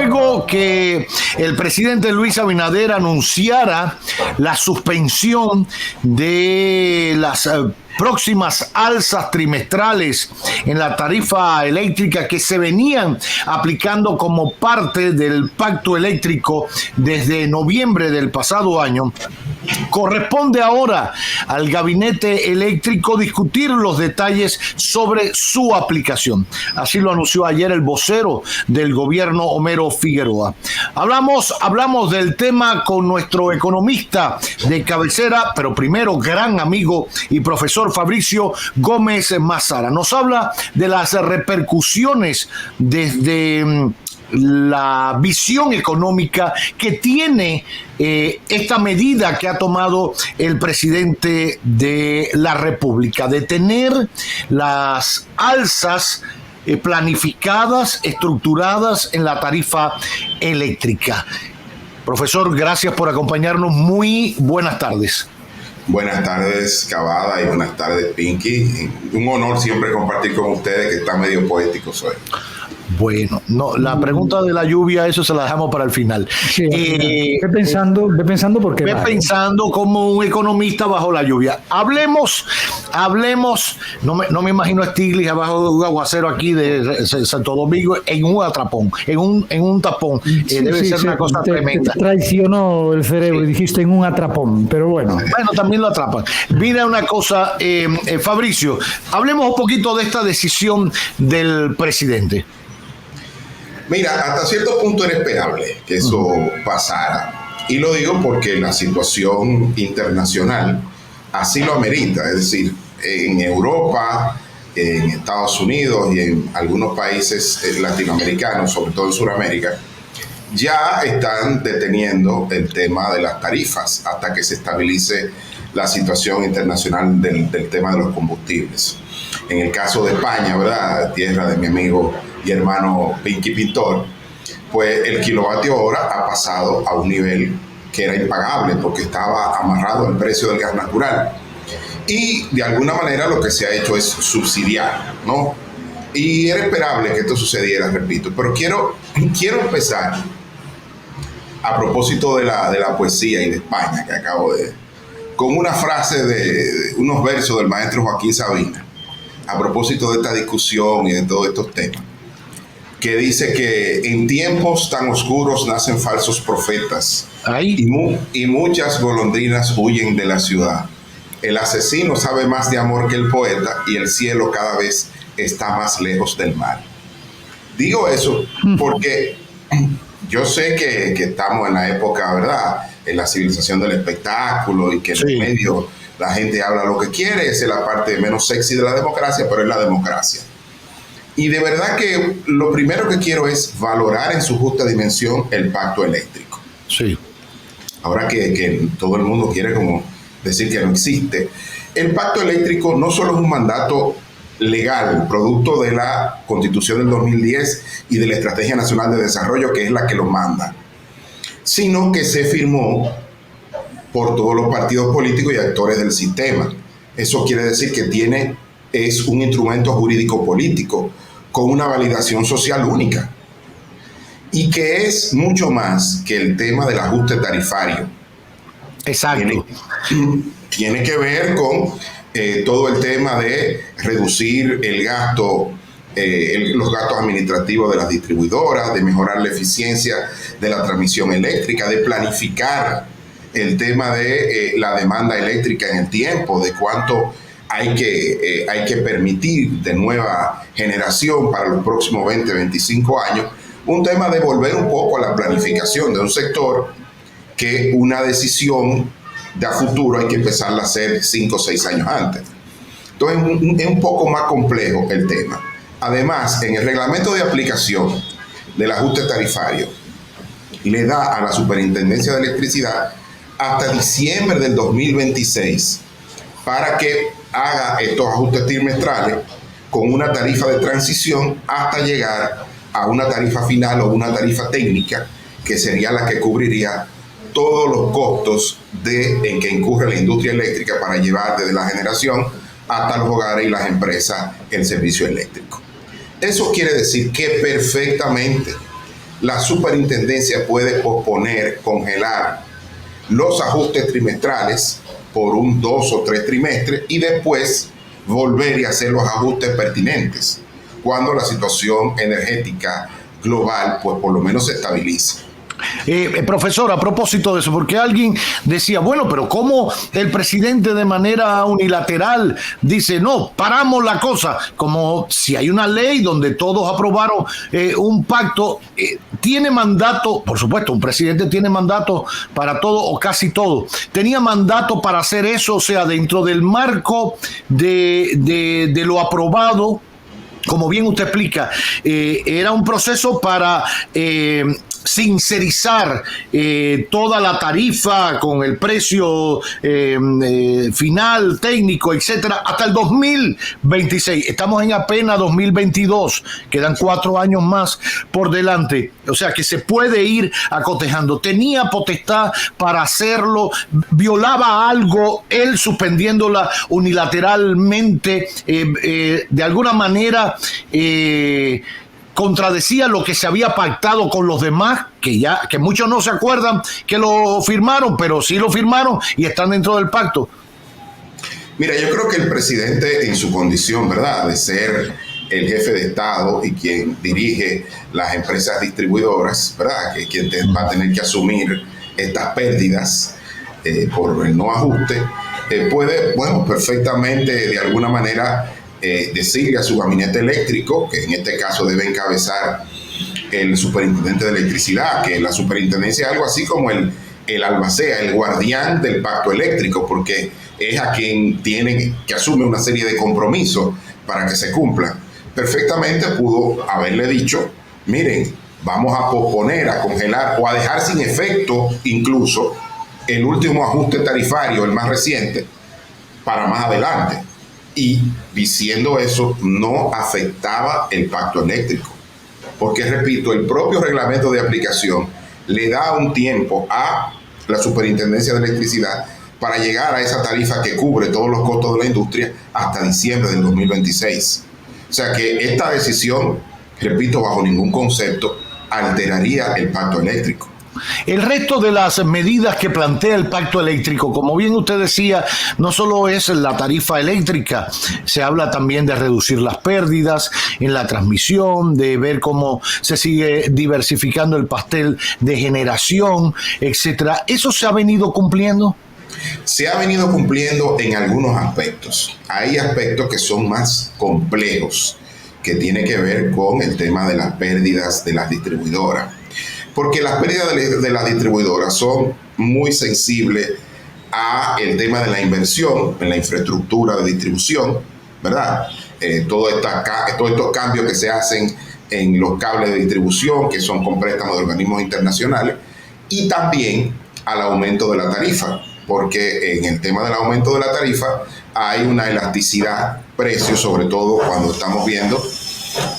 luego que el presidente Luis Abinader anunciara la suspensión de las próximas alzas trimestrales en la tarifa eléctrica que se venían aplicando como parte del pacto eléctrico desde noviembre del pasado año, corresponde ahora al gabinete eléctrico discutir los detalles sobre su aplicación. Así lo anunció ayer el vocero del gobierno, Homero Figueroa. Hablamos del tema con nuestro economista de cabecera, pero primero gran amigo y profesor Fabricio Gómez Mazara. Nos habla de las repercusiones desde la visión económica que tiene esta medida que ha tomado el presidente de la República, de tener las alzas planificadas, estructuradas en la tarifa eléctrica. Profesor, gracias por acompañarnos. Muy buenas tardes. Buenas tardes, Cavada, y buenas tardes, Pinky. Un honor siempre compartir con ustedes, que están medio poéticos hoy. Bueno, no, la pregunta de la lluvia, eso se la dejamos para el final. Sí, ve pensando porque ve pensando como un economista bajo la lluvia. Hablemos, no me imagino a Stiglitz abajo de un aguacero aquí de Santo Domingo en un atrapón, en un tapón. Debe ser una cosa tremenda. Te traicionó el cerebro y dijiste en un atrapón, pero bueno. Bueno, también lo atrapan. Mira una cosa, Fabricio, hablemos un poquito de esta decisión del presidente. Mira, hasta cierto punto era esperable que eso pasara. Y lo digo porque la situación internacional así lo amerita. Es decir, en Europa, en Estados Unidos y en algunos países latinoamericanos, sobre todo en Sudamérica, ya están deteniendo el tema de las tarifas hasta que se estabilice la situación internacional del tema de los combustibles. En el caso de España, ¿verdad?, tierra de mi amigo y hermano Pinky Pintor, pues el kilovatio hora ha pasado a un nivel que era impagable porque estaba amarrado al precio del gas natural. Y de alguna manera lo que se ha hecho es subsidiar, ¿no? Y era esperable que esto sucediera, repito. Pero quiero empezar a propósito de la poesía y de España que acabo de... con una frase de unos versos del maestro Joaquín Sabina, a propósito de esta discusión y de todos estos temas, que dice que en tiempos tan oscuros nacen falsos profetas y muchas golondrinas huyen de la ciudad. El asesino sabe más de amor que el poeta y el cielo cada vez está más lejos del mar. Digo eso porque yo sé que estamos en la época, ¿verdad?, en la civilización del espectáculo y que en el medio la gente habla lo que quiere. Esa es la parte menos sexy de la democracia, pero es la democracia. Y de verdad que lo primero que quiero es valorar en su justa dimensión el pacto eléctrico. Sí. Ahora que todo el mundo quiere como decir que no existe. El pacto eléctrico no solo es un mandato legal, producto de la Constitución del 2010 y de la Estrategia Nacional de Desarrollo, que es la que lo manda, sino que se firmó por todos los partidos políticos y actores del sistema. Eso quiere decir que es un instrumento jurídico político con una validación social única y que es mucho más que el tema del ajuste tarifario. Exacto. Tiene que ver con todo el tema de reducir el gasto, los gastos administrativos de las distribuidoras, de mejorar la eficiencia de la transmisión eléctrica, de planificar el tema de la demanda eléctrica en el tiempo, de cuánto hay que permitir de nueva generación para los próximos 20, 25 años. Un tema de volver un poco a la planificación de un sector que una decisión de a futuro hay que empezarla a hacer 5 o 6 años antes. Entonces es un poco más complejo el tema. Además, en el reglamento de aplicación del ajuste tarifario, le da a la Superintendencia de Electricidad hasta diciembre del 2026 para que haga estos ajustes trimestrales con una tarifa de transición hasta llegar a una tarifa final o una tarifa técnica que sería la que cubriría todos los costos en que incurre la industria eléctrica para llevar desde la generación hasta los hogares y las empresas el servicio eléctrico. Eso quiere decir que perfectamente la superintendencia puede posponer, congelar los ajustes trimestrales por un 2 o 3 trimestres y después volver y hacer los ajustes pertinentes cuando la situación energética global pues por lo menos se estabilice. Profesor, a propósito de eso, porque alguien decía, bueno, pero ¿cómo el presidente de manera unilateral dice, no, paramos la cosa? Como si hay una ley donde todos aprobaron un pacto, tiene mandato, por supuesto, un presidente tiene mandato para todo o casi todo. Tenía mandato para hacer eso, o sea, dentro del marco de lo aprobado. Como bien usted explica, era un proceso para sincerizar toda la tarifa con el precio final, técnico, etcétera, hasta el 2026. Estamos en apenas 2022, quedan 4 años más por delante. O sea que se puede ir acotejando. Tenía potestad para hacerlo, violaba algo, él suspendiéndola unilateralmente, de alguna manera contradecía lo que se había pactado con los demás, que muchos no se acuerdan que lo firmaron, pero sí lo firmaron y están dentro del pacto. Mira, yo creo que el presidente en su condición, ¿verdad?, de ser el jefe de Estado y quien dirige las empresas distribuidoras, ¿verdad?, que quien va a tener que asumir estas pérdidas por el no ajuste, puede, bueno, perfectamente de alguna manera decirle a su gabinete eléctrico, que en este caso debe encabezar el superintendente de electricidad, que la superintendencia es algo así como el albacea, el guardián del pacto eléctrico, porque es a quien tiene que asumir una serie de compromisos para que se cumplan. Perfectamente pudo haberle dicho, miren, vamos a posponer, a congelar o a dejar sin efecto incluso el último ajuste tarifario, el más reciente, para más adelante. Y diciendo eso, no afectaba el pacto eléctrico. Porque, repito, el propio reglamento de aplicación le da un tiempo a la Superintendencia de Electricidad para llegar a esa tarifa que cubre todos los costos de la industria hasta diciembre del 2026. O sea que esta decisión, repito, bajo ningún concepto, alteraría el pacto eléctrico. El resto de las medidas que plantea el pacto eléctrico, como bien usted decía, no solo es la tarifa eléctrica, se habla también de reducir las pérdidas en la transmisión, de ver cómo se sigue diversificando el pastel de generación, etcétera. ¿Eso se ha venido cumpliendo? Se ha venido cumpliendo en algunos aspectos. Hay aspectos que son más complejos, que tiene que ver con el tema de las pérdidas de las distribuidoras. Porque las pérdidas de las distribuidoras son muy sensibles a el tema de la inversión en la infraestructura de distribución, ¿verdad? Todos estos cambios que se hacen en los cables de distribución, que son con préstamos de organismos internacionales, y también al aumento de la tarifa, porque en el tema del aumento de la tarifa hay una elasticidad precio, sobre todo cuando estamos viendo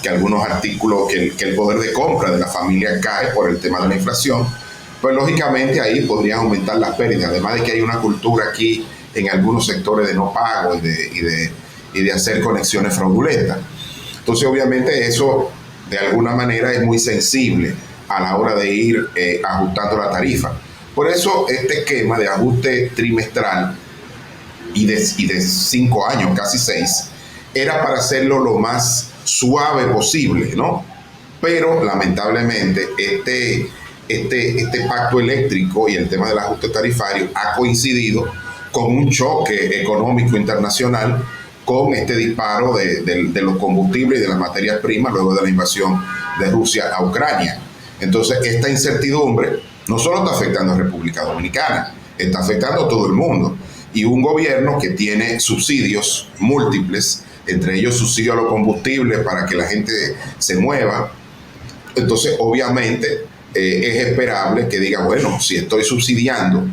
que algunos artículos, que el poder de compra de la familia cae por el tema de la inflación, pues lógicamente ahí podrían aumentar las pérdidas, además de que hay una cultura aquí en algunos sectores de no pago y de hacer conexiones fraudulentas. Entonces obviamente eso de alguna manera es muy sensible a la hora de ir ajustando la tarifa. Por eso este esquema de ajuste trimestral y de 5 años, casi 6, era para hacerlo lo más suave posible, ¿no? Pero lamentablemente este pacto eléctrico y el tema del ajuste tarifario ha coincidido con un choque económico internacional, con este disparo de los combustibles y de las materias primas luego de la invasión de Rusia a Ucrania. Entonces esta incertidumbre no solo está afectando a República Dominicana, está afectando a todo el mundo. Y un gobierno que tiene subsidios múltiples, entre ellos subsidio a los combustibles para que la gente se mueva. Entonces, obviamente, es esperable que diga, bueno, si estoy subsidiando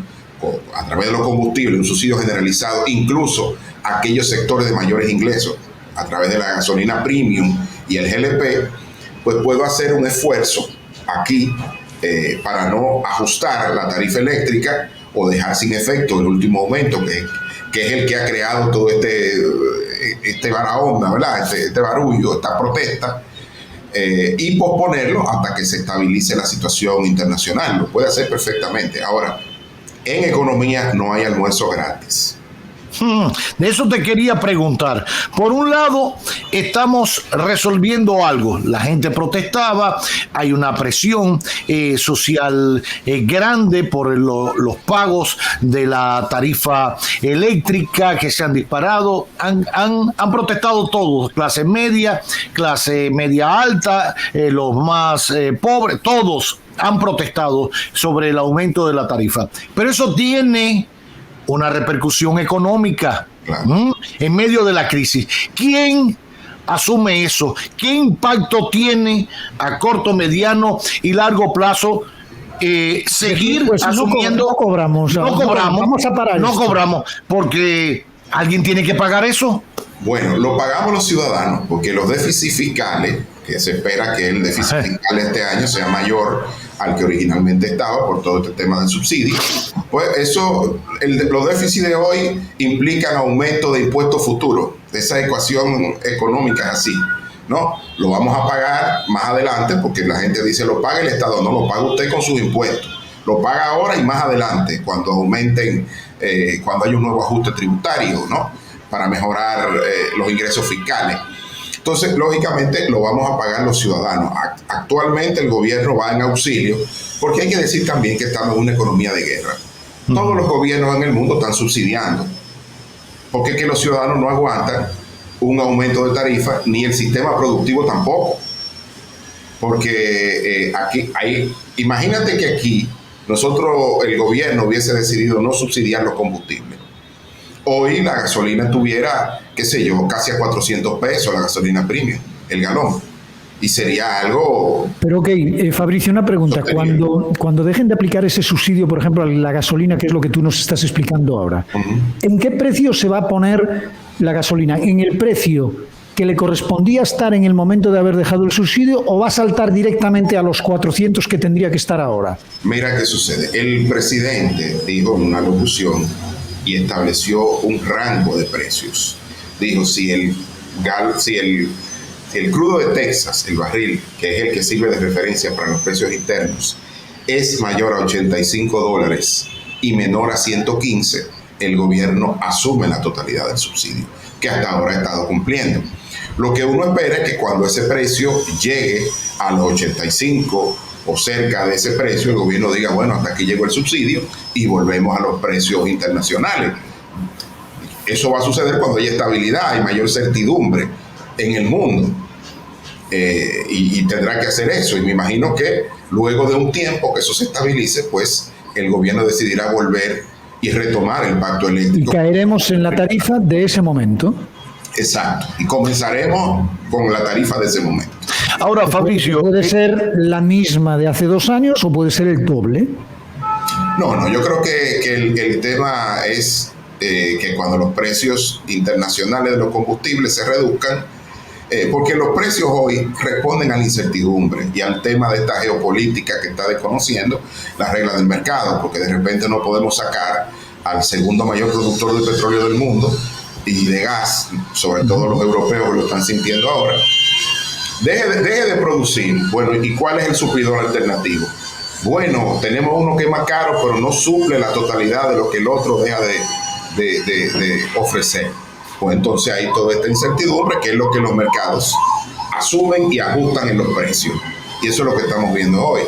a través de los combustibles, un subsidio generalizado, incluso a aquellos sectores de mayores ingresos, a través de la gasolina premium y el GLP, pues puedo hacer un esfuerzo aquí para no ajustar la tarifa eléctrica o dejar sin efecto el último aumento, que es el que ha creado todo este barahonda, ¿verdad? Este barullo, esta protesta, y posponerlo hasta que se estabilice la situación internacional. Lo puede hacer perfectamente. Ahora, en economía no hay almuerzo gratis. De eso te quería preguntar. Por un lado, estamos resolviendo algo. La gente protestaba, hay una presión social grande por los pagos de la tarifa eléctrica que se han disparado. Han protestado todos, clase media alta, los más pobres, todos han protestado sobre el aumento de la tarifa. Pero eso tiene una repercusión económica, claro, en medio de la crisis. ¿Quién asume eso? ¿Qué impacto tiene a corto, mediano y largo plazo seguir pues asumiendo? No cobramos, vamos a parar. No cobramos, porque alguien tiene que pagar eso. Bueno, lo pagamos los ciudadanos, porque los déficits fiscales, que se espera que el déficit fiscal este año sea mayor al que originalmente estaba por todo este tema del subsidio, pues eso, los déficits de hoy implican aumento de impuestos futuros. Esa ecuación económica es así, ¿no? Lo vamos a pagar más adelante, porque la gente dice, lo paga el Estado. No, lo paga usted con sus impuestos. Lo paga ahora y más adelante, cuando aumenten, cuando hay un nuevo ajuste tributario, ¿no? Para mejorar los ingresos fiscales. Entonces, lógicamente, lo vamos a pagar los ciudadanos. Actualmente el gobierno va en auxilio, porque hay que decir también que estamos en una economía de guerra. Todos los gobiernos en el mundo están subsidiando, porque es que los ciudadanos no aguantan un aumento de tarifa, ni el sistema productivo tampoco. Porque imagínate que aquí el gobierno hubiese decidido no subsidiar los combustibles. Hoy la gasolina tuviera, qué sé yo, casi a 400 pesos la gasolina premium, el galón. Y sería algo... Pero ok, Fabricio, una pregunta. Cuando dejen de aplicar ese subsidio, por ejemplo, a la gasolina, que es lo que tú nos estás explicando ahora, ¿en qué precio se va a poner la gasolina? ¿En el precio que le correspondía estar en el momento de haber dejado el subsidio, o va a saltar directamente a los 400 que tendría que estar ahora? Mira qué sucede. El presidente dijo en una locución y estableció un rango de precios. Dijo, si el crudo de Texas, el barril, que es el que sirve de referencia para los precios internos, es mayor a $85 y menor a 115, el gobierno asume la totalidad del subsidio, que hasta ahora ha estado cumpliendo. Lo que uno espera es que cuando ese precio llegue a los 85 o cerca de ese precio, el gobierno diga, bueno, hasta aquí llegó el subsidio y volvemos a los precios internacionales. Eso va a suceder cuando haya estabilidad y mayor certidumbre en el mundo. Y tendrá que hacer eso. Y me imagino que luego de un tiempo que eso se estabilice, pues el gobierno decidirá volver y retomar el pacto eléctrico. Y caeremos en la tarifa de ese momento. Exacto. Y comenzaremos con la tarifa de ese momento. Ahora, Fabricio... ¿Puede ser la misma de hace 2 años o puede ser el doble? No, yo creo que el tema es que cuando los precios internacionales de los combustibles se reduzcan, porque los precios hoy responden a la incertidumbre y al tema de esta geopolítica que está desconociendo las reglas del mercado, porque de repente no podemos sacar al segundo mayor productor de petróleo del mundo y de gas, sobre todo los europeos lo están sintiendo ahora, deje de producir. Bueno, ¿y cuál es el suplidor alternativo? Bueno, tenemos uno que es más caro, pero no suple la totalidad de lo que el otro deja de ofrecer. Pues entonces hay toda esta incertidumbre, que es lo que los mercados asumen y ajustan en los precios. Y eso es lo que estamos viendo hoy.